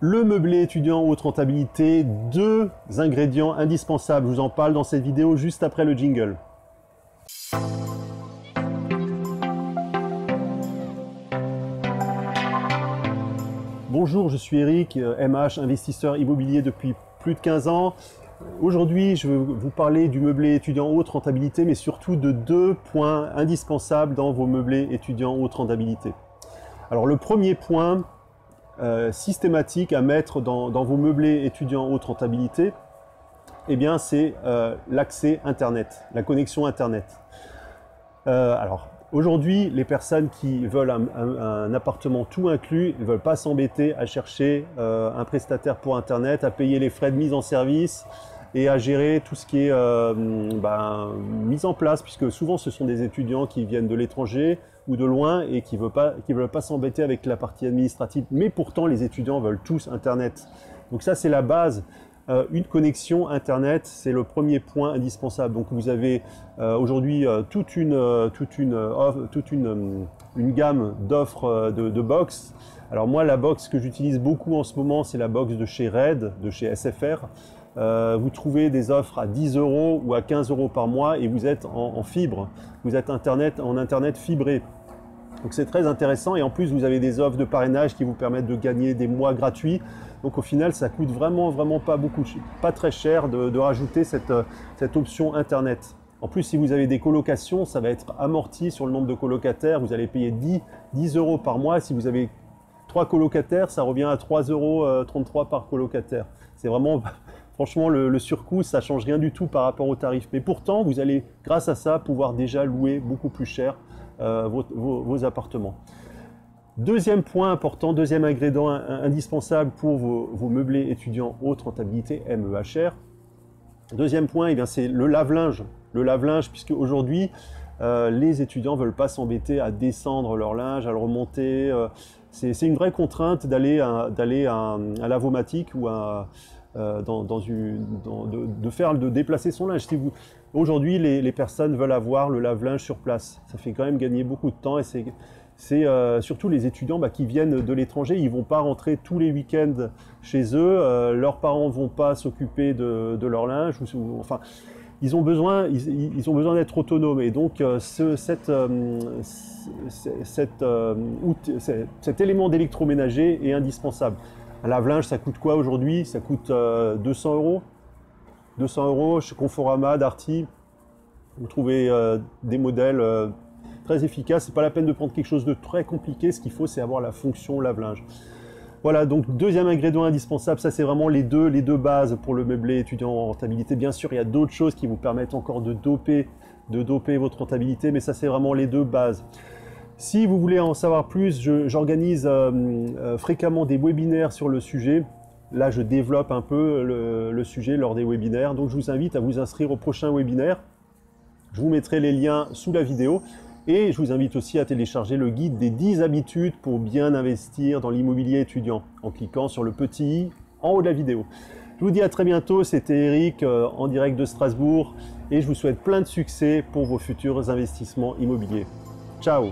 Le meublé étudiant haute rentabilité, 2 ingrédients indispensables. Je vous en parle dans cette vidéo juste après le jingle. Bonjour, je suis Eric, MH, investisseur immobilier depuis plus de 15 ans. Aujourd'hui, je vais vous parler du meublé étudiant haute rentabilité, mais surtout de 2 points indispensables dans vos meublés étudiants haute rentabilité. Alors le premier point systématique à mettre dans vos meublés étudiants haute rentabilité, eh bien c'est l'accès Internet, la connexion Internet. Alors aujourd'hui, les personnes qui veulent un appartement tout inclus ne veulent pas s'embêter à chercher un prestataire pour Internet, à payer les frais de mise en service et à gérer tout ce qui est mise en place, puisque souvent ce sont des étudiants qui viennent de l'étranger ou de loin et qui ne veulent pas s'embêter avec la partie administrative. Mais pourtant, les étudiants veulent tous Internet. Donc ça, c'est la base. Une connexion Internet, c'est le premier point indispensable. Donc vous avez aujourd'hui toute une gamme d'offres de box. Alors moi, la box que j'utilise beaucoup en ce moment, c'est la box de chez Red, de chez SFR. Vous trouvez des offres à 10 € ou à 15 € par mois et vous êtes en fibre. Vous êtes en Internet fibré. Donc c'est très intéressant et en plus vous avez des offres de parrainage qui vous permettent de gagner des mois gratuits. Donc au final ça coûte vraiment pas très cher de rajouter cette option Internet. En plus si vous avez des colocations, ça va être amorti sur le nombre de colocataires. Vous allez payer 10 € par mois. Si vous avez 3 colocataires, ça revient à 3,33 € par colocataire. C'est vraiment... Franchement, le surcoût, ça ne change rien du tout par rapport au tarif. Mais pourtant, vous allez, grâce à ça, pouvoir déjà louer beaucoup plus cher vos appartements. Deuxième point important, deuxième ingrédient indispensable pour vos meublés étudiants haute rentabilité, MEHR. Deuxième point, eh bien, c'est le lave-linge. Le lave-linge, puisque aujourd'hui, les étudiants ne veulent pas s'embêter à descendre leur linge, à le remonter. C'est une vraie contrainte d'aller à un lavomatique ou de déplacer son linge. Aujourd'hui, les personnes veulent avoir le lave-linge sur place. Ça fait quand même gagner beaucoup de temps et c'est surtout les étudiants qui viennent de l'étranger. Ils ne vont pas rentrer tous les week-ends chez eux. Leurs parents ne vont pas s'occuper de leur linge. Enfin, ils ont besoin d'être autonomes. Et donc, cet élément d'électroménager est indispensable. Un lave-linge, ça coûte quoi aujourd'hui? Ça coûte 200 €. 200 € chez Conforama, Darty. Vous trouvez des modèles très efficaces. C'est pas la peine de prendre quelque chose de très compliqué. Ce qu'il faut, c'est avoir la fonction lave-linge. Voilà, donc deuxième ingrédient indispensable, ça c'est vraiment les deux bases pour le meublé étudiant en rentabilité. Bien sûr, il y a d'autres choses qui vous permettent encore de doper votre rentabilité, mais ça c'est vraiment les deux bases. Si vous voulez en savoir plus, j'organise fréquemment des webinaires sur le sujet. Là, je développe un peu le sujet lors des webinaires. Donc, je vous invite à vous inscrire au prochain webinaire. Je vous mettrai les liens sous la vidéo. Et je vous invite aussi à télécharger le guide des 10 habitudes pour bien investir dans l'immobilier étudiant en cliquant sur le petit i en haut de la vidéo. Je vous dis à très bientôt. C'était Eric en direct de Strasbourg. Et je vous souhaite plein de succès pour vos futurs investissements immobiliers. Ciao!